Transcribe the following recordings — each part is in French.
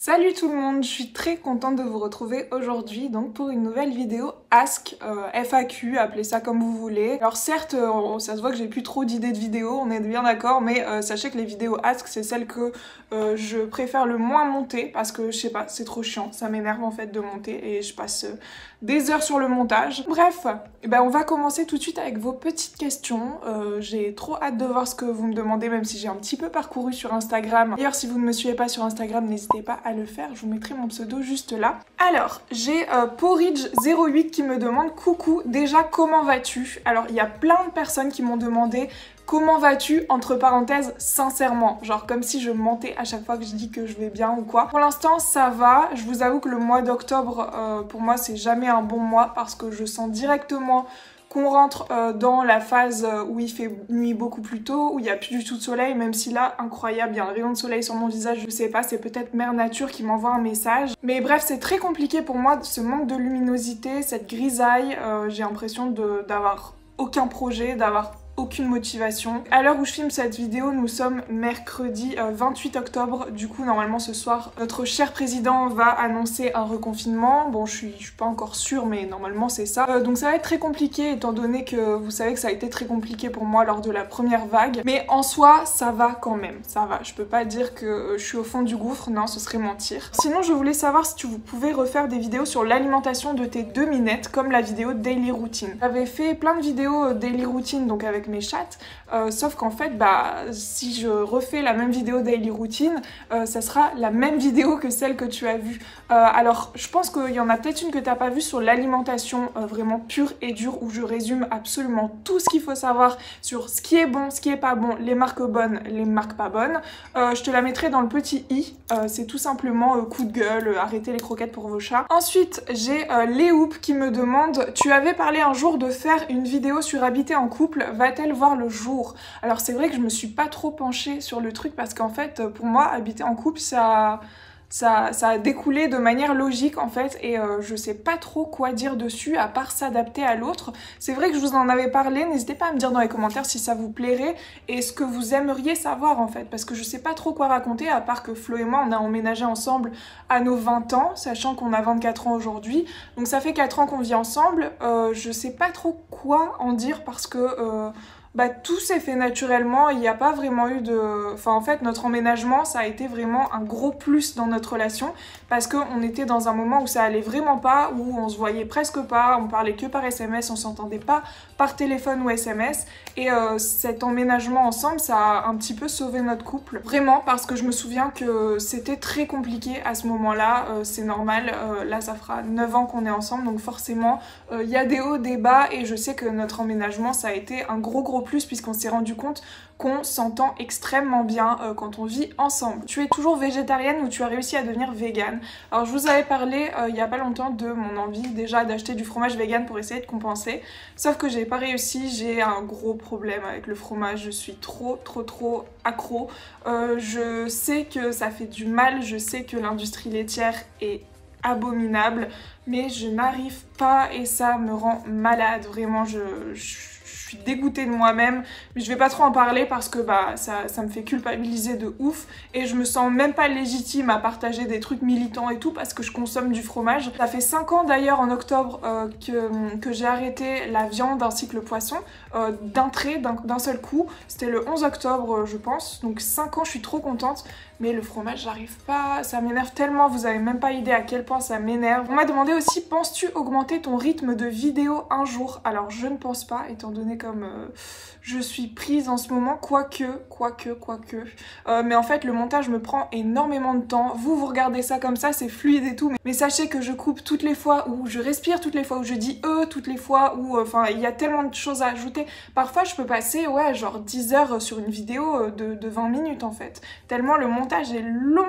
Salut tout le monde, je suis très contente de vous retrouver aujourd'hui donc pour une nouvelle vidéo Ask, FAQ, appelez ça comme vous voulez. Alors certes, ça se voit que j'ai plus trop d'idées de vidéos, on est bien d'accord, mais sachez que les vidéos Ask c'est celles que je préfère le moins monter parce que je sais pas, c'est trop chiant, ça m'énerve en fait de monter et je passe des heures sur le montage. Bref, on va commencer tout de suite avec vos petites questions. J'ai trop hâte de voir ce que vous me demandez, même si j'ai un petit peu parcouru sur Instagram. D'ailleurs, si vous ne me suivez pas sur Instagram, n'hésitez pas à le faire, je vous mettrai mon pseudo juste là. Alors, j'ai Porridge08 qui me demande « Coucou, déjà comment vas-tu ?» Alors, il y a plein de personnes qui m'ont demandé « Comment vas-tu ?» entre parenthèses, sincèrement. Genre comme si je mentais à chaque fois que je dis que je vais bien ou quoi. Pour l'instant, ça va. Je vous avoue que le mois d'octobre, pour moi, c'est jamais un bon mois parce que je sens directement qu'on rentre dans la phase où il fait nuit beaucoup plus tôt, où il n'y a plus du tout de soleil, même si là, incroyable, il y a un rayon de soleil sur mon visage, je sais pas, c'est peut-être Mère Nature qui m'envoie un message. Mais bref, c'est très compliqué pour moi, ce manque de luminosité, cette grisaille, j'ai l'impression d'avoir aucun projet, d'avoir aucune motivation. À l'heure où je filme cette vidéo, nous sommes mercredi 28 octobre. Du coup, normalement, ce soir, notre cher président va annoncer un reconfinement. Bon, je suis pas encore sûre, mais normalement, c'est ça. Donc ça va être très compliqué, étant donné que vous savez que ça a été très compliqué pour moi lors de la première vague. Mais en soi, ça va quand même. Ça va. Je peux pas dire que je suis au fond du gouffre. Non, ce serait mentir. Sinon, je voulais savoir si vous pouvez refaire des vidéos sur l'alimentation de tes deux minettes, comme la vidéo Daily Routine. J'avais fait plein de vidéos Daily Routine, donc avec mes chattes, sauf qu'en fait si je refais la même vidéo daily routine, ça sera la même vidéo que celle que tu as vue. Alors je pense qu'il y en a peut-être une que tu n'as pas vue sur l'alimentation vraiment pure et dure, où je résume absolument tout ce qu'il faut savoir sur ce qui est bon, ce qui est pas bon, les marques bonnes, les marques pas bonnes. Je te la mettrai dans le petit i, c'est tout simplement coup de gueule, arrêtez les croquettes pour vos chats. Ensuite j'ai Léoup qui me demande: tu avais parlé un jour de faire une vidéo sur habiter en couple, va-t-elle voir le jour? Alors c'est vrai que je me suis pas trop penchée sur le truc parce qu'en fait pour moi habiter en couple ça a découlé de manière logique en fait, et je sais pas trop quoi dire dessus à part s'adapter à l'autre. C'est vrai que je vous en avais parlé, n'hésitez pas à me dire dans les commentaires si ça vous plairait et ce que vous aimeriez savoir en fait, parce que je sais pas trop quoi raconter à part que Flo et moi on a emménagé ensemble à nos 20 ans, sachant qu'on a 24 ans aujourd'hui, donc ça fait 4 ans qu'on vit ensemble. Je sais pas trop quoi en dire parce que tout s'est fait naturellement, il n'y a pas vraiment eu de... Enfin en fait notre emménagement ça a été vraiment un gros plus dans notre relation parce qu'on était dans un moment où ça allait vraiment pas, où on se voyait presque pas, on parlait que par SMS, on s'entendait pas par téléphone ou SMS, et cet emménagement ensemble ça a un petit peu sauvé notre couple, vraiment, parce que je me souviens que c'était très compliqué à ce moment-là, c'est normal, là ça fera 9 ans qu'on est ensemble donc forcément il y a des hauts, des bas, et je sais que notre emménagement ça a été un gros plus puisqu'on s'est rendu compte qu'on s'entend extrêmement bien quand on vit ensemble. Tu es toujours végétarienne ou tu as réussi à devenir végane? Alors je vous avais parlé il y a pas longtemps de mon envie déjà d'acheter du fromage vegan pour essayer de compenser, sauf que j'ai pas réussi, j'ai un gros problème avec le fromage, je suis trop accro. Je sais que ça fait du mal, je sais que l'industrie laitière est abominable, mais je n'arrive pas et ça me rend malade, vraiment je suis dégoûtée de moi-même, mais je vais pas trop en parler parce que ça me fait culpabiliser de ouf et je me sens même pas légitime à partager des trucs militants et tout parce que je consomme du fromage. Ça fait 5 ans d'ailleurs en octobre que j'ai arrêté la viande ainsi que le poisson d'un seul coup. C'était le 11 octobre je pense, donc 5 ans, je suis trop contente, mais le fromage j'arrive pas, ça m'énerve tellement, vous avez même pas idée à quel point ça m'énerve. On m'a demandé aussi: penses-tu augmenter ton rythme de vidéo un jour? Alors je ne pense pas, étant donné comme je suis prise en ce moment, quoique. Mais en fait le montage me prend énormément de temps. Vous regardez ça comme ça, c'est fluide et tout, mais sachez que je coupe toutes les fois où je respire, toutes les fois où je dis toutes les fois où... Enfin, il y a tellement de choses à ajouter. Parfois je peux passer, ouais, genre 10 heures sur une vidéo de 20 minutes en fait. Tellement le montage est long,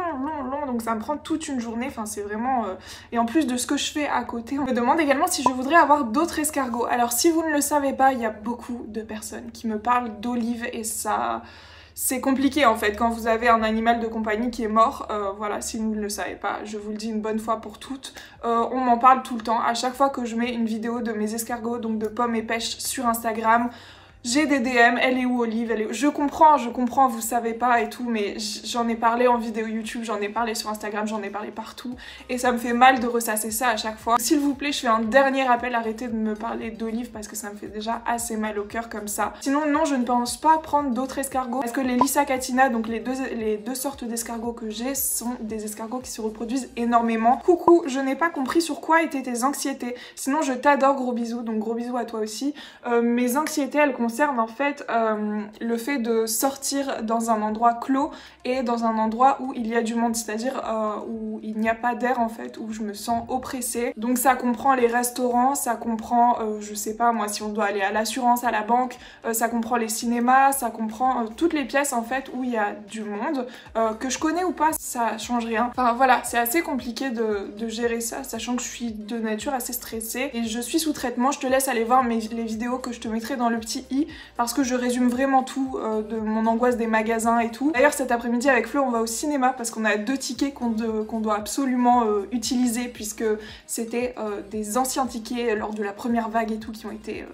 donc ça me prend toute une journée, enfin c'est vraiment... Et en plus de ce que je fais à côté, on me demande également si je voudrais avoir d'autres escargots. Alors si vous ne le savez pas, il y a beaucoup de personnes qui me parlent d'olives et ça... C'est compliqué en fait quand vous avez un animal de compagnie qui est mort, voilà, si vous ne le savez pas, je vous le dis une bonne fois pour toutes, on m'en parle tout le temps, à chaque fois que je mets une vidéo de mes escargots, donc de pommes et pêche sur Instagram, j'ai des DM, elle est où Olive, elle est où... Je comprends, vous savez pas et tout, mais j'en ai parlé en vidéo YouTube, j'en ai parlé sur Instagram, j'en ai parlé partout, et ça me fait mal de ressasser ça à chaque fois. S'il vous plaît, je fais un dernier appel, arrêtez de me parler d'Olive parce que ça me fait déjà assez mal au cœur comme ça. Sinon, non, je ne pense pas prendre d'autres escargots, parce que les Lissacatina, donc les deux sortes d'escargots que j'ai, sont des escargots qui se reproduisent énormément. Coucou, je n'ai pas compris sur quoi étaient tes anxiétés. Sinon, je t'adore, gros bisous, donc gros bisous à toi aussi. Mes anxiétés, elles concernent en fait le fait de sortir dans un endroit clos et dans un endroit où il y a du monde, c'est-à-dire où il n'y a pas d'air en fait, où je me sens oppressée. Donc ça comprend les restaurants, ça comprend, je sais pas moi, si on doit aller à l'assurance, à la banque, ça comprend les cinémas, ça comprend toutes les pièces en fait où il y a du monde, que je connais ou pas, ça change rien. Enfin voilà, c'est assez compliqué de gérer ça, sachant que je suis de nature assez stressée et je suis sous traitement. Je te laisse aller voir les vidéos que je te mettrai dans le petit i, parce que je résume vraiment tout de mon angoisse des magasins et tout. D'ailleurs cet après-midi avec Flo on va au cinéma parce qu'on a 2 tickets qu'on doit absolument utiliser, puisque c'était des anciens tickets lors de la première vague et tout qui ont été...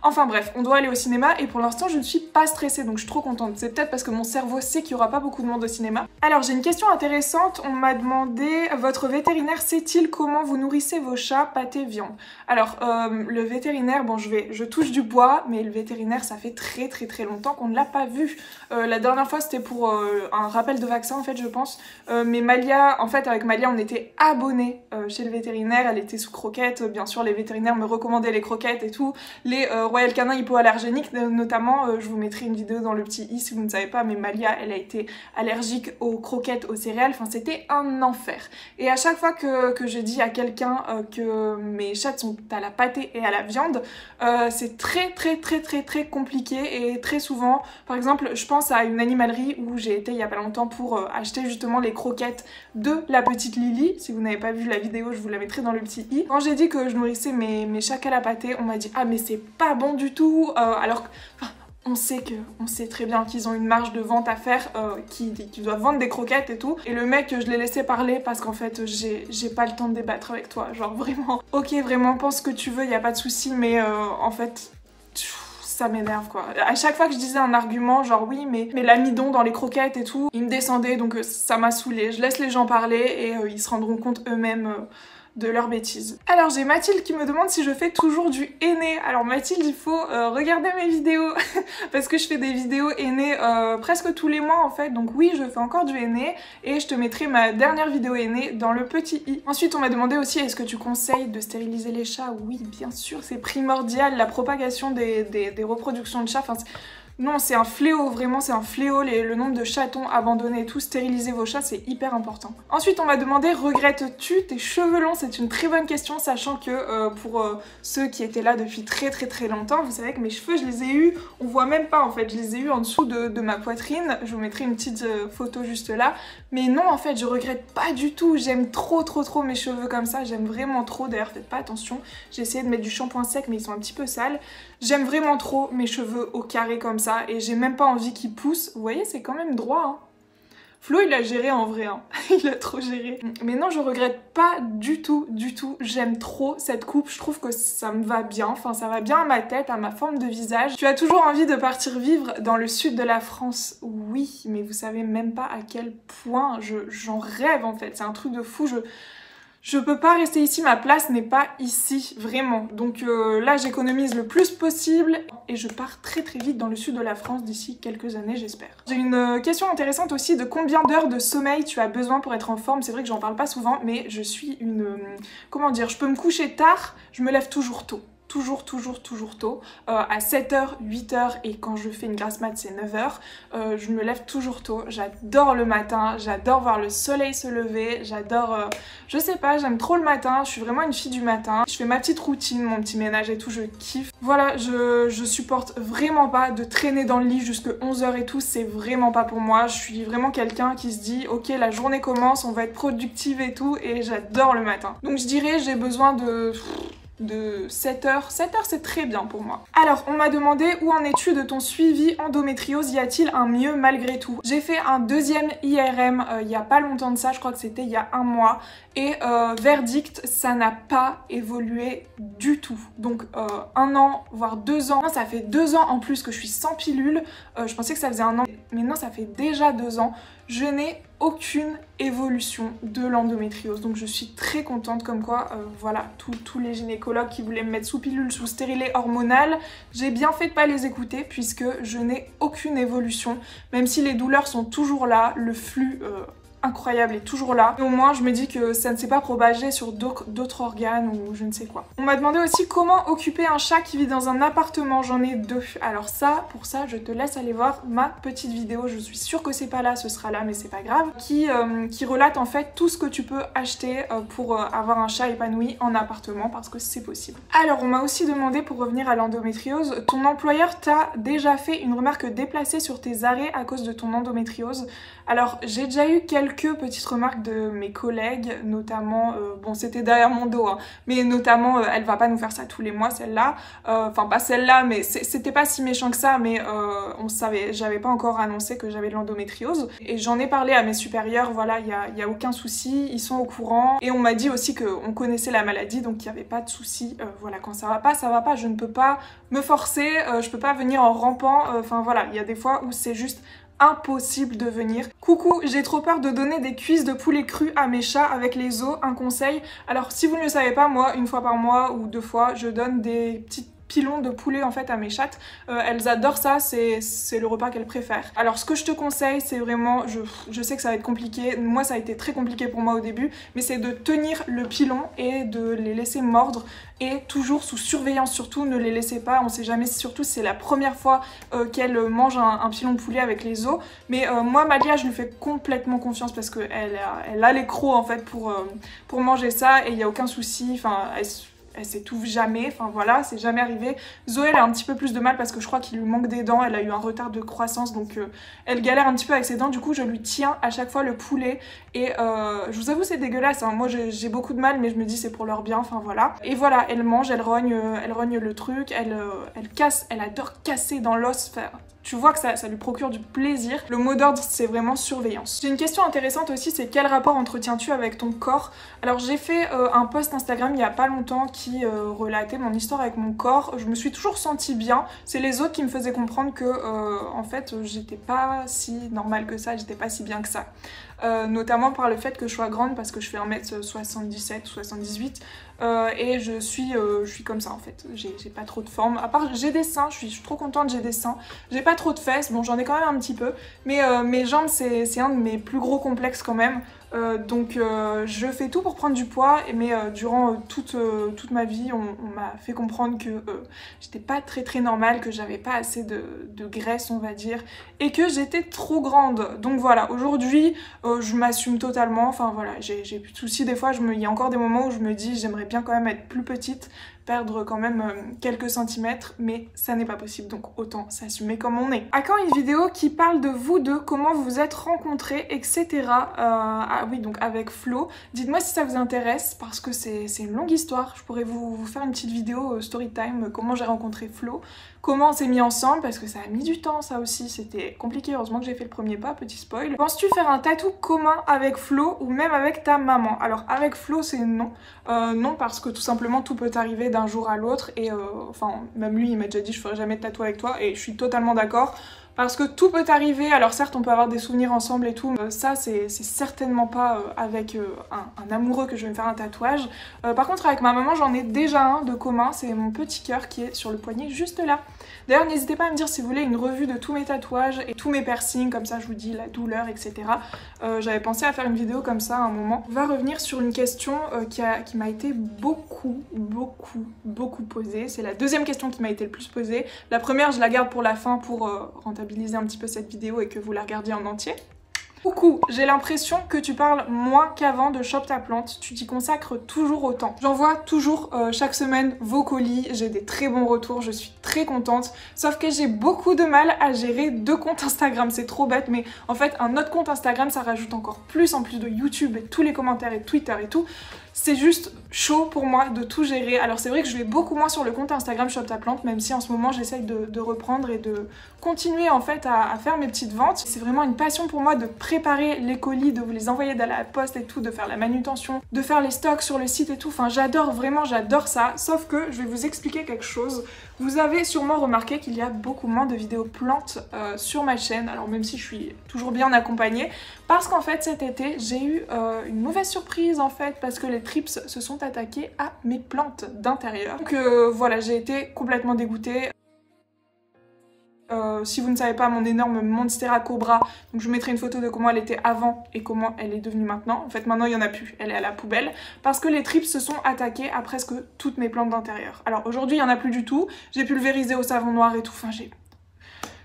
Enfin bref, on doit aller au cinéma et pour l'instant je ne suis pas stressée, donc je suis trop contente. C'est peut-être parce que mon cerveau sait qu'il n'y aura pas beaucoup de monde au cinéma. Alors j'ai une question intéressante, on m'a demandé: votre vétérinaire sait-il comment vous nourrissez vos chats pâté viande? Alors le vétérinaire, bon je touche du bois, mais le vétérinaire ça fait très longtemps qu'on ne l'a pas vu. La dernière fois c'était pour un rappel de vaccin en fait je pense, mais Malia, en fait avec Malia on était abonnés chez le vétérinaire, elle était sous croquettes, bien sûr les vétérinaires me recommandaient les croquettes et tout, les Royal Canin hypoallergéniques notamment, je vous mettrai une vidéo dans le petit i si vous ne savez pas, mais Malia elle a été allergique aux croquettes, aux céréales, enfin c'était un enfer. Et à chaque fois que je dis à quelqu'un que mes chats sont à la pâtée et à la viande, c'est très compliqué, et très souvent, par exemple je pense à une animalerie où j'ai été il y a pas longtemps pour acheter justement les croquettes de la petite Lily. Si vous n'avez pas vu la vidéo, je vous la mettrai dans le petit i. Quand j'ai dit que je nourrissais mes chats à la pâtée, on m'a dit ah mais c'est pas bon du tout, alors que... On sait très bien qu'ils ont une marge de vente à faire, qu'ils doivent vendre des croquettes et tout. Et le mec, je l'ai laissé parler parce qu'en fait, j'ai pas le temps de débattre avec toi. Genre vraiment, ok, vraiment, pense ce que tu veux, y a pas de souci, mais en fait... ça m'énerve quoi. À chaque fois que je disais un argument genre oui mais l'amidon dans les croquettes et tout, il me descendait, donc ça m'a saoulée. Je laisse les gens parler et ils se rendront compte eux-mêmes de leurs bêtises. Alors j'ai Mathilde qui me demande si je fais toujours du henné. Alors Mathilde, il faut regarder mes vidéos parce que je fais des vidéos henné presque tous les mois en fait, donc oui je fais encore du henné et je te mettrai ma dernière vidéo henné dans le petit i. Ensuite on m'a demandé aussi est-ce que tu conseilles de stériliser les chats? Oui bien sûr, c'est primordial, la propagation des reproductions de chats, enfin non, c'est un fléau, vraiment c'est un fléau, le nombre de chatons abandonnés et tout, stériliser vos chats c'est hyper important. Ensuite on m'a demandé regrettes-tu tes cheveux longs? C'est une très bonne question, sachant que pour ceux qui étaient là depuis très longtemps, vous savez que mes cheveux je les ai eus, on voit même pas en fait, je les ai eus en dessous de ma poitrine, je vous mettrai une petite photo juste là, mais non en fait je regrette pas du tout, j'aime trop mes cheveux comme ça, j'aime vraiment trop, d'ailleurs faites pas attention, j'ai essayé de mettre du shampoing sec mais ils sont un petit peu sales, j'aime vraiment trop mes cheveux au carré comme ça, et j'ai même pas envie qu'ils poussent. Vous voyez, c'est quand même droit, hein. Flo, il a géré en vrai, hein. Il a trop géré. Mais non, je regrette pas du tout. J'aime trop cette coupe. Je trouve que ça me va bien. Enfin, ça va bien à ma tête, à ma forme de visage. Tu as toujours envie de partir vivre dans le sud de la France? Oui, mais vous savez même pas à quel point j'en rêve en fait. C'est un truc de fou. Je peux pas rester ici, ma place n'est pas ici, vraiment. Donc là, j'économise le plus possible et je pars très vite dans le sud de la France d'ici quelques années, j'espère. J'ai une question intéressante aussi de combien d'heures de sommeil tu as besoin pour être en forme. C'est vrai que j'en parle pas souvent, mais je suis une... comment dire, je peux me coucher tard, je me lève toujours tôt. Toujours tôt, à 7h, 8h, et quand je fais une grasse mat c'est 9h, je me lève toujours tôt, j'adore le matin, j'adore voir le soleil se lever, j'adore, je sais pas, j'aime trop le matin, je suis vraiment une fille du matin, je fais ma petite routine, mon petit ménage et tout, je kiffe. Voilà, je supporte vraiment pas de traîner dans le lit jusque 11h et tout, c'est vraiment pas pour moi, je suis vraiment quelqu'un qui se dit ok la journée commence, on va être productive et tout, et j'adore le matin. Donc je dirais j'ai besoin de... de 7 heures. 7 heures c'est très bien pour moi. Alors on m'a demandé où en es-tu de ton suivi endométriose, y a-t-il un mieux malgré tout? J'ai fait un deuxième IRM il y a pas longtemps de ça, je crois que c'était il y a un mois et verdict, ça n'a pas évolué du tout. Donc 1 an voire 2 ans, ça fait 2 ans en plus que je suis sans pilule, je pensais que ça faisait 1 an mais non ça fait déjà 2 ans. Je n'ai aucune évolution de l'endométriose, donc je suis très contente comme quoi, voilà, tous les gynécologues qui voulaient me mettre sous pilule, sous stérilet hormonal, j'ai bien fait de pas les écouter puisque je n'ai aucune évolution, même si les douleurs sont toujours là, le flux incroyable est toujours là. Et au moins je me dis que ça ne s'est pas propagé sur d'autres organes ou je ne sais quoi. On m'a demandé aussi comment occuper un chat qui vit dans un appartement, j'en ai 2. Alors ça, pour ça, je te laisse aller voir ma petite vidéo, je suis sûre que c'est pas là, ce sera là mais c'est pas grave, qui relate en fait tout ce que tu peux acheter pour avoir un chat épanoui en appartement parce que c'est possible. Alors on m'a aussi demandé, pour revenir à l'endométriose, ton employeur t'a déjà fait une remarque déplacée sur tes arrêts à cause de ton endométriose? Alors j'ai déjà eu quelques petites remarques de mes collègues, notamment, bon c'était derrière mon dos, hein, mais notamment elle va pas nous faire ça tous les mois celle-là, enfin pas celle-là mais c'était pas si méchant que ça, mais on savait, j'avais pas encore annoncé que j'avais de l'endométriose et j'en ai parlé à mes supérieurs, voilà, il y a aucun souci, ils sont au courant et on m'a dit aussi qu'on connaissait la maladie donc il y avait pas de souci, voilà, quand ça va pas, je ne peux pas me forcer, je peux pas venir en rampant, enfin voilà, il y a des fois où c'est juste impossible de venir. Coucou, j'ai trop peur de donner des cuisses de poulet cru à mes chats avec les os, un conseil? Alors si vous ne le savez pas, moi 1 fois par mois ou 2 fois, je donne des petites pilons de poulet en fait à mes chattes, elles adorent ça, c'est le repas qu'elles préfèrent. Alors ce que je te conseille, c'est vraiment, je sais que ça va être compliqué, moi ça a été très compliqué pour moi au début, mais c'est de tenir le pilon et de les laisser mordre et toujours sous surveillance, surtout ne les laissez pas, on sait jamais, surtout si c'est la première fois qu'elle mange un pilon de poulet avec les os, mais moi Malia je lui fais complètement confiance parce qu'elle a les crocs en fait pour manger ça et il n'y a aucun souci, enfin elle s'étouffe jamais, enfin voilà, c'est jamais arrivé. Zoé elle a un petit peu plus de mal parce que je crois qu'il lui manque des dents, elle a eu un retard de croissance donc elle galère un petit peu avec ses dents, du coup je lui tiens à chaque fois le poulet et je vous avoue c'est dégueulasse, hein. Moi j'ai beaucoup de mal mais je me dis c'est pour leur bien, enfin voilà. Et voilà, elle mange, elle rogne le truc, elle casse, elle adore casser dans l'os, tu vois que ça lui procure du plaisir. Le mot d'ordre c'est vraiment surveillance. J'ai une question intéressante aussi, c'est quel rapport entretiens-tu avec ton corps? Alors j'ai fait un post Instagram il y a pas longtemps qui relatait mon histoire avec mon corps. Je me suis toujours sentie bien, c'est les autres qui me faisaient comprendre que en fait j'étais pas si normale que ça, j'étais pas si bien que ça. Notamment par le fait que je sois grande parce que je fais 1m77 ou 78 et je suis comme ça en fait, j'ai pas trop de forme, à part j'ai des seins, je suis trop contente, j'ai des seins, j'ai pas trop de fesses, bon j'en ai quand même un petit peu, mais mes jambes c'est un de mes plus gros complexes quand même. Donc je fais tout pour prendre du poids, mais durant toute ma vie on m'a fait comprendre que j'étais pas très normale, que j'avais pas assez de graisse on va dire, et que j'étais trop grande. Donc voilà, aujourd'hui je m'assume totalement, enfin voilà, j'ai plus de soucis, des fois il y a encore des moments où je me dis j'aimerais bien quand même être plus petite, perdre quand même quelques centimètres, mais ça n'est pas possible, donc autant s'assumer comme on est. À quand une vidéo qui parle de vous deux, comment vous vous êtes rencontrés, etc. Ah oui, donc avec Flo. Dites-moi si ça vous intéresse, parce que c'est une longue histoire. Je pourrais vous faire une petite vidéo story time, comment j'ai rencontré Flo, comment on s'est mis ensemble, parce que ça a mis du temps ça aussi, c'était compliqué, heureusement que j'ai fait le premier pas, petit spoil. Penses-tu faire un tatou commun avec Flo ou même avec ta maman? Alors avec Flo c'est non, non parce que tout simplement tout peut arriver d'un jour à l'autre et enfin même lui il m'a déjà dit je ferai jamais de tatou avec toi et je suis totalement d'accord. Parce que tout peut arriver, alors certes on peut avoir des souvenirs ensemble et tout, mais ça c'est certainement pas avec un amoureux que je vais me faire un tatouage. Par contre avec ma maman j'en ai déjà un de commun, c'est mon petit cœur qui est sur le poignet juste là. D'ailleurs n'hésitez pas à me dire si vous voulez une revue de tous mes tatouages et tous mes piercings, comme ça je vous dis la douleur etc. J'avais pensé à faire une vidéo comme ça à un moment. On va revenir sur une question qui m'a été beaucoup posée, c'est la deuxième question qui m'a été le plus posée. La première je la garde pour la fin pour rentabiliser un petit peu cette vidéo et que vous la regardiez en entier. Coucou, j'ai l'impression que tu parles moins qu'avant de Shop ta plante, tu t'y consacres toujours autant. J'envoie toujours chaque semaine vos colis, j'ai des très bons retours, je suis très contente, sauf que j'ai beaucoup de mal à gérer 2 comptes Instagram, c'est trop bête, mais en fait un autre compte Instagram ça rajoute encore plus en plus de YouTube et tous les commentaires et Twitter et tout. c'est juste chaud pour moi de tout gérer. Alors c'est vrai que je vais beaucoup moins sur le compte Instagram Shop Ta Plante, même si en ce moment j'essaye de reprendre et de continuer en fait à faire mes petites ventes. C'est vraiment une passion pour moi de préparer les colis, de vous les envoyer dans la poste et tout, de faire la manutention, de faire les stocks sur le site et tout. Enfin j'adore, vraiment j'adore ça. Sauf que je vais vous expliquer quelque chose. Vous avez sûrement remarqué qu'il y a beaucoup moins de vidéos plantes sur ma chaîne. Alors même si je suis toujours bien accompagnée, parce qu'en fait cet été j'ai eu une mauvaise surprise en fait, parce que les trips se sont attaqués à mes plantes d'intérieur. Donc voilà, j'ai été complètement dégoûtée. Si vous ne savez pas, mon énorme Monstera Cobra, donc je vous mettrai une photo de comment elle était avant et comment elle est devenue maintenant. En fait maintenant il n'y en a plus, elle est à la poubelle, parce que les trips se sont attaqués à presque toutes mes plantes d'intérieur. Alors aujourd'hui il n'y en a plus du tout, j'ai pulvérisé au savon noir et tout, enfin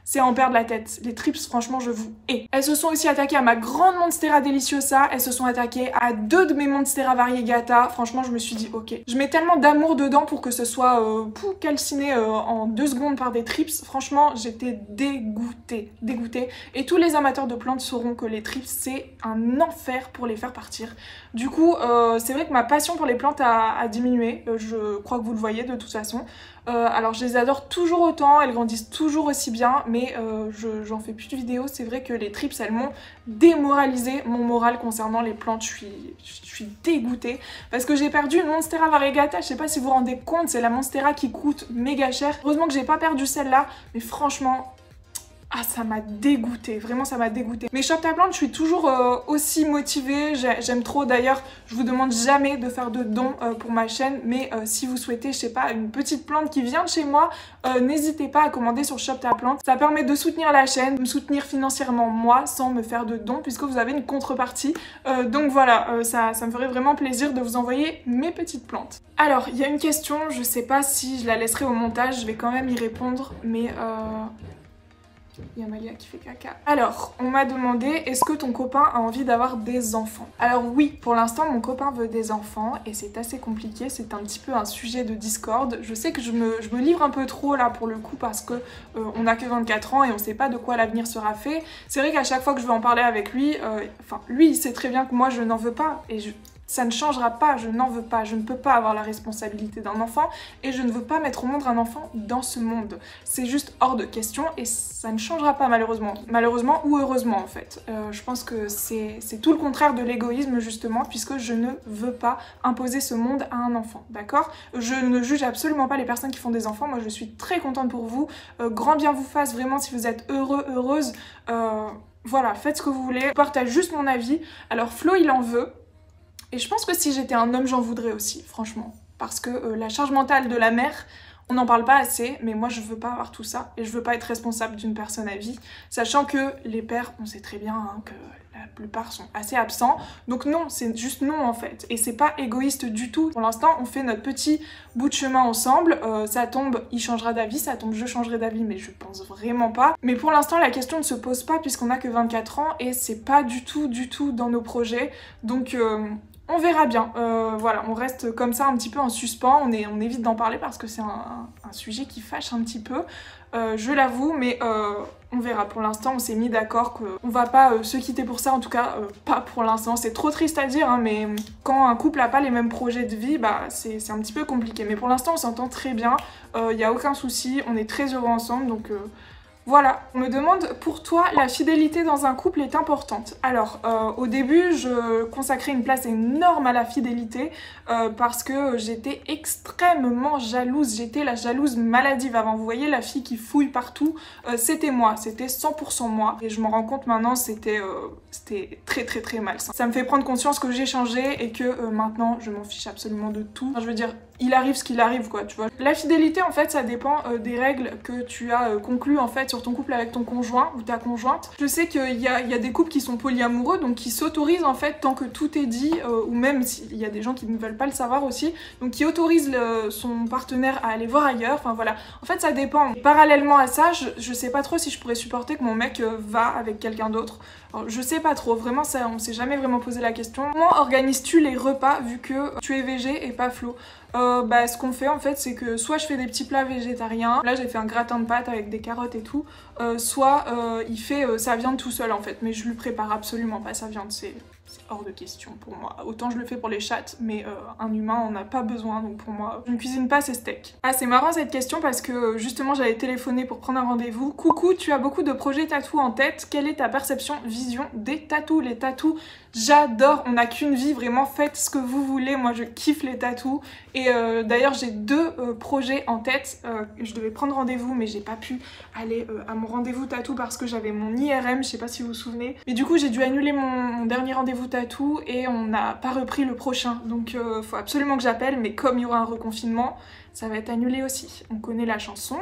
c'est à en perdre la tête. Les trips, franchement, je vous hais. Elles se sont aussi attaquées à ma grande Monstera Deliciosa. Elles se sont attaquées à 2 de mes Monstera Variegata. Franchement, je me suis dit, ok. Je mets tellement d'amour dedans pour que ce soit calciné en 2 secondes par des trips. Franchement, j'étais dégoûtée. Dégoûtée. Et tous les amateurs de plantes sauront que les trips, c'est un enfer pour les faire partir. Du coup, c'est vrai que ma passion pour les plantes a diminué. Je crois que vous le voyez de toute façon. Alors je les adore toujours autant, elles grandissent toujours aussi bien, mais j'en fais plus de vidéos. C'est vrai que les trips, elles m'ont démoralisé mon moral concernant les plantes. Je suis dégoûtée parce que j'ai perdu une Monstera Variegata. Je sais pas si vous vous rendez compte, c'est la Monstera qui coûte méga cher. Heureusement que j'ai pas perdu celle-là, mais franchement... Ah, ça m'a dégoûtée, vraiment ça m'a dégoûtée. Mais Shop Ta Plante, je suis toujours aussi motivée, j'aime trop. D'ailleurs, je vous demande jamais de faire de dons pour ma chaîne, mais si vous souhaitez, je sais pas, une petite plante qui vient de chez moi, n'hésitez pas à commander sur Shop Ta Plante. Ça permet de soutenir la chaîne, de me soutenir financièrement moi, sans me faire de dons, puisque vous avez une contrepartie. Donc voilà, ça me ferait vraiment plaisir de vous envoyer mes petites plantes. Alors, il y a une question, je sais pas si je la laisserai au montage, je vais quand même y répondre, mais... Il y a Malia qui fait caca. Alors, on m'a demandé, est-ce que ton copain a envie d'avoir des enfants? Alors oui, pour l'instant, mon copain veut des enfants et c'est assez compliqué. C'est un petit peu un sujet de discorde. Je sais que je me livre un peu trop là pour le coup parce que on n'a que 24 ans et on sait pas de quoi l'avenir sera fait. C'est vrai qu'à chaque fois que je vais en parler avec lui, lui il sait très bien que moi je n'en veux pas et ça ne changera pas, je n'en veux pas, je ne peux pas avoir la responsabilité d'un enfant et je ne veux pas mettre au monde un enfant dans ce monde. C'est juste hors de question et ça ne changera pas malheureusement. Malheureusement ou heureusement en fait. Je pense que c'est tout le contraire de l'égoïsme justement puisque je ne veux pas imposer ce monde à un enfant, d'accord? Je ne juge absolument pas les personnes qui font des enfants, moi je suis très contente pour vous. Grand bien vous fasse vraiment si vous êtes heureux, heureuse. Voilà, faites ce que vous voulez. Je partage juste mon avis. Alors Flo il en veut. Et je pense que si j'étais un homme, j'en voudrais aussi, franchement. Parce que la charge mentale de la mère, on n'en parle pas assez, mais moi je veux pas avoir tout ça. Et je veux pas être responsable d'une personne à vie. Sachant que les pères, on sait très bien hein, que la plupart sont assez absents. Donc non, c'est juste non en fait. Et c'est pas égoïste du tout. Pour l'instant, on fait notre petit bout de chemin ensemble. Ça tombe, il changera d'avis. Ça tombe, je changerai d'avis, mais je pense vraiment pas. Mais pour l'instant, la question ne se pose pas puisqu'on a que 24 ans et c'est pas du tout dans nos projets. Donc... on verra bien, voilà, on reste comme ça un petit peu en suspens, on évite d'en parler parce que c'est un sujet qui fâche un petit peu, je l'avoue, mais on verra. Pour l'instant, on s'est mis d'accord qu'on va pas se quitter pour ça, en tout cas pas pour l'instant. C'est trop triste à dire, hein, mais quand un couple a pas les mêmes projets de vie, bah c'est un petit peu compliqué. Mais pour l'instant, on s'entend très bien, y a aucun souci, on est très heureux ensemble, donc... Voilà, on me demande, pour toi, la fidélité dans un couple est importante. Alors, au début, je consacrais une place énorme à la fidélité parce que j'étais extrêmement jalouse. J'étais la jalouse maladive avant. Vous voyez, la fille qui fouille partout, c'était moi, c'était 100% moi. Et je me rends compte maintenant, c'était très malsain. Ça me fait prendre conscience que j'ai changé et que maintenant, je m'en fiche absolument de tout. Enfin, je veux dire, il arrive ce qu'il arrive, quoi, tu vois. La fidélité, en fait, ça dépend des règles que tu as conclues, en fait, sur ton couple avec ton conjoint ou ta conjointe. Je sais qu'il y a des couples qui sont polyamoureux, donc qui s'autorisent, en fait, tant que tout est dit, ou même s'il y a des gens qui ne veulent pas le savoir aussi, donc qui autorisent son partenaire à aller voir ailleurs, enfin voilà. En fait, ça dépend. Parallèlement à ça, je sais pas trop si je pourrais supporter que mon mec va avec quelqu'un d'autre. Alors, je sais pas trop, vraiment, ça, on s'est jamais vraiment posé la question. Comment organises-tu les repas vu que tu es végé et pas Flo? Ce qu'on fait en fait c'est que soit je fais des petits plats végétariens, là j'ai fait un gratin de pâtes avec des carottes et tout, soit il fait sa viande tout seul en fait, mais je lui prépare absolument pas sa viande, c'est c'est hors de question pour moi. Autant je le fais pour les chattes, mais un humain on n'a pas besoin, donc pour moi, je ne cuisine pas ces steaks. Ah, c'est marrant cette question parce que justement j'avais téléphoné pour prendre un rendez-vous. Coucou, tu as beaucoup de projets tatou en tête, quelle est ta perception, vision des tatous? Les tatous, j'adore, on n'a qu'une vie, vraiment faites ce que vous voulez, moi je kiffe les tatous. Et d'ailleurs j'ai deux projets en tête, je devais prendre rendez-vous mais j'ai pas pu aller à mon rendez-vous tatou parce que j'avais mon IRM, je sais pas si vous vous souvenez. Mais du coup j'ai dû annuler mon dernier rendez-vous tatou et on n'a pas repris le prochain. Donc faut absolument que j'appelle, mais comme il y aura un reconfinement, ça va être annulé aussi. On connaît la chanson.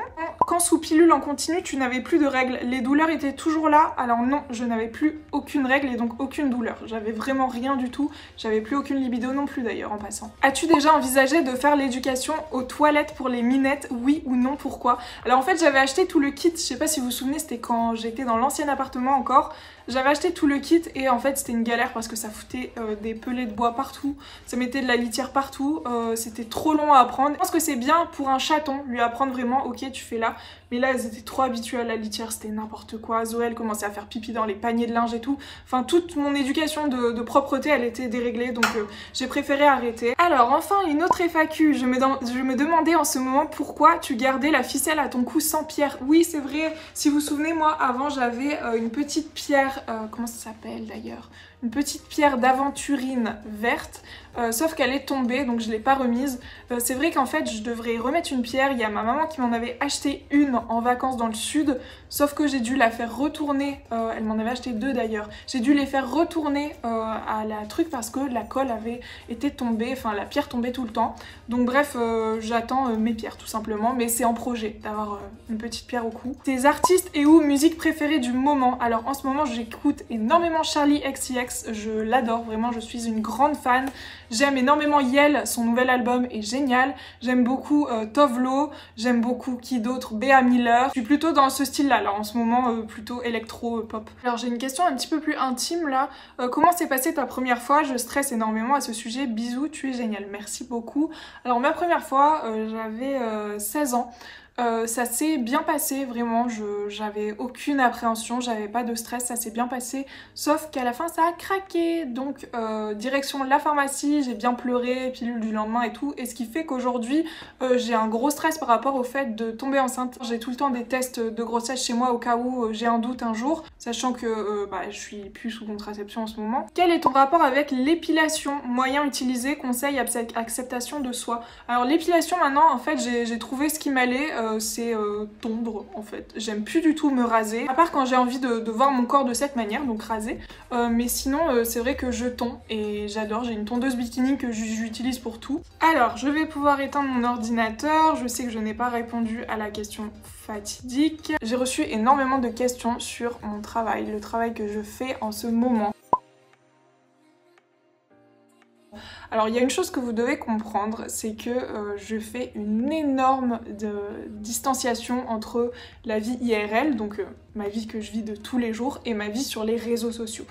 Quand sous pilule en continu, tu n'avais plus de règles, les douleurs étaient toujours là? Alors non, je n'avais plus aucune règle et donc aucune douleur. J'avais vraiment rien du tout. J'avais plus aucune libido non plus d'ailleurs en passant. As-tu déjà envisagé de faire l'éducation aux toilettes pour les minettes? Oui ou non, pourquoi? Alors en fait j'avais acheté tout le kit, je sais pas si vous vous souvenez, c'était quand j'étais dans l'ancien appartement encore. J'avais acheté tout le kit et en fait c'était une galère parce que ça foutait des pelets de bois partout, ça mettait de la litière partout, c'était trop long à apprendre. Je pense que c'est bien pour un chaton, lui apprendre vraiment, ok tu fais là, mais là elles étaient trop habituées à la litière, c'était n'importe quoi. Zoé elle commençait à faire pipi dans les paniers de linge et tout, enfin toute mon éducation de propreté elle était déréglée, donc j'ai préféré arrêter. Alors enfin une autre FAQ, je me demandais en ce moment pourquoi tu gardais la ficelle à ton cou sans pierre. Oui c'est vrai, si vous vous souvenez moi avant j'avais une petite pierre, comment ça s'appelle d'ailleurs, une petite pierre d'aventurine verte, sauf qu'elle est tombée donc je l'ai pas remise. C'est vrai qu'en fait je devrais remettre une pierre, il y a ma maman qui m'en avait acheté une en vacances dans le sud, sauf que j'ai dû la faire retourner, elle m'en avait acheté deux d'ailleurs, j'ai dû les faire retourner à la truc parce que la colle avait été tombée, enfin la pierre tombait tout le temps, donc bref j'attends mes pierres tout simplement, mais c'est en projet d'avoir une petite pierre au cou. Tes artistes et ou musique préférée du moment? Alors en ce moment j'écoute énormément Charli XCX, je l'adore vraiment, je suis une grande fan. J'aime énormément Yel, son nouvel album est génial. J'aime beaucoup Tove Lo, j'aime beaucoup qui d'autre, Bea Miller. Je suis plutôt dans ce style-là, là, en ce moment, plutôt électro-pop. Alors j'ai une question un petit peu plus intime là. Comment s'est passée ta première fois? Je stresse énormément à ce sujet. Bisous, tu es génial. Merci beaucoup. Alors ma première fois, j'avais 16 ans. Ça s'est bien passé, vraiment, j'avais aucune appréhension, j'avais pas de stress, ça s'est bien passé, sauf qu'à la fin ça a craqué, donc direction la pharmacie, j'ai bien pleuré, pilule du lendemain et tout, et ce qui fait qu'aujourd'hui j'ai un gros stress par rapport au fait de tomber enceinte. J'ai tout le temps des tests de grossesse chez moi au cas où j'ai un doute un jour, sachant que je suis plus sous contraception en ce moment. Quel est ton rapport avec l'épilation? Moyen utilisé, conseil, acceptation de soi. Alors l'épilation maintenant, en fait j'ai trouvé ce qui m'allait, c'est tondre en fait. J'aime plus du tout me raser, à part quand j'ai envie de voir mon corps de cette manière, donc raser. Mais sinon c'est vrai que je tonds et j'adore, j'ai une tondeuse bikini que j'utilise pour tout. Alors je vais pouvoir éteindre mon ordinateur, je sais que je n'ai pas répondu à la question fatidique. J'ai reçu énormément de questions sur mon travail, le travail que je fais en ce moment. Alors il y a une chose que vous devez comprendre, c'est que je fais une énorme distanciation entre la vie IRL, donc ma vie que je vis de tous les jours, et ma vie sur les réseaux sociaux.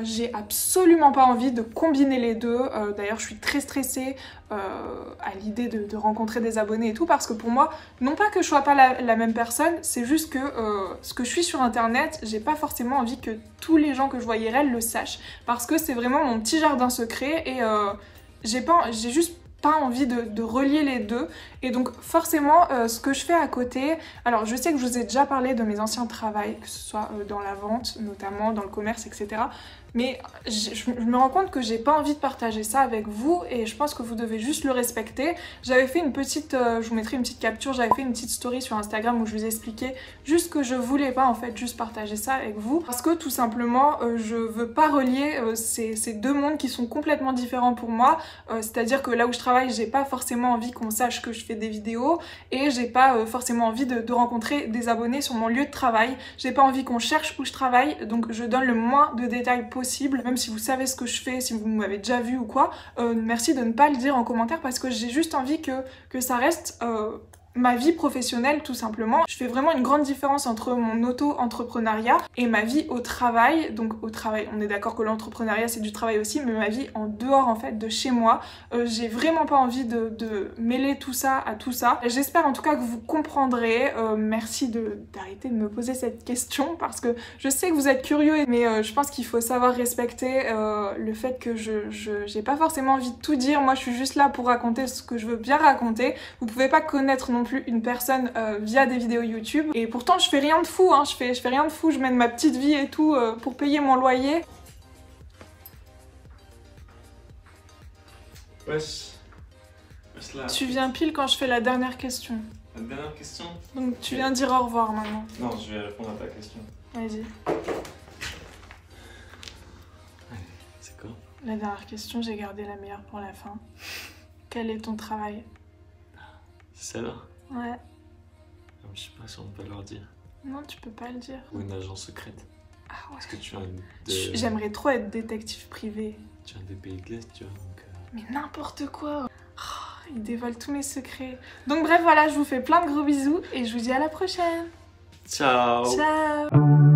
J'ai absolument pas envie de combiner les deux, d'ailleurs je suis très stressée à l'idée de rencontrer des abonnés et tout, parce que pour moi, non pas que je sois pas la même personne, c'est juste que ce que je suis sur internet, j'ai pas forcément envie que tous les gens que je vois IRL le sachent, parce que c'est vraiment mon petit jardin secret et j'ai juste pas envie de relier les deux, et donc forcément ce que je fais à côté, alors je sais que je vous ai déjà parlé de mes anciens travails, que ce soit dans la vente notamment, dans le commerce, etc. Mais je me rends compte que j'ai pas envie de partager ça avec vous et je pense que vous devez juste le respecter. J'avais fait une petite, je vous mettrai une petite capture, j'avais fait une petite story sur Instagram où je vous expliquais juste que je voulais pas en fait juste partager ça avec vous parce que tout simplement je veux pas relier ces deux mondes qui sont complètement différents pour moi. C'est-à-dire que là où je travaille, j'ai pas forcément envie qu'on sache que je fais des vidéos et j'ai pas forcément envie de rencontrer des abonnés sur mon lieu de travail. J'ai pas envie qu'on cherche où je travaille, donc je donne le moins de détails possible, même si vous savez ce que je fais, si vous m'avez déjà vu ou quoi, merci de ne pas le dire en commentaire parce que j'ai juste envie que ça reste ma vie professionnelle tout simplement. Je fais vraiment une grande différence entre mon auto-entrepreneuriat et ma vie au travail. Donc au travail, on est d'accord que l'entrepreneuriat c'est du travail aussi, mais ma vie en dehors en fait de chez moi. J'ai vraiment pas envie de mêler tout ça à tout ça. J'espère en tout cas que vous comprendrez. Merci d'arrêter de me poser cette question parce que je sais que vous êtes curieux, mais je pense qu'il faut savoir respecter le fait que j'ai pas forcément envie de tout dire. Moi je suis juste là pour raconter ce que je veux bien raconter. Vous pouvez pas connaître non plus une personne via des vidéos YouTube. Et pourtant je fais rien de fou, hein. Je fais rien de fou, je mène ma petite vie et tout pour payer mon loyer. Wesh. Wesh là. Tu viens pile quand je fais la dernière question. La dernière question? Donc tu viens dire au revoir maintenant. Non, je vais répondre à ta question. Vas-y. C'est quoi? La dernière question, j'ai gardé la meilleure pour la fin. Quel est ton travail? C'est celle-là? Ouais. Je sais pas si on peut leur dire. Non, tu peux pas le dire. Ou une agence secrète. Ah ouais. Parce que tu viens de... J'aimerais trop être détective privé. Tu viens des pays de l'Est, tu vois, donc... Mais n'importe quoi. Oh, il dévoile tous mes secrets. Donc bref, voilà, je vous fais plein de gros bisous et je vous dis à la prochaine. Ciao. Ciao.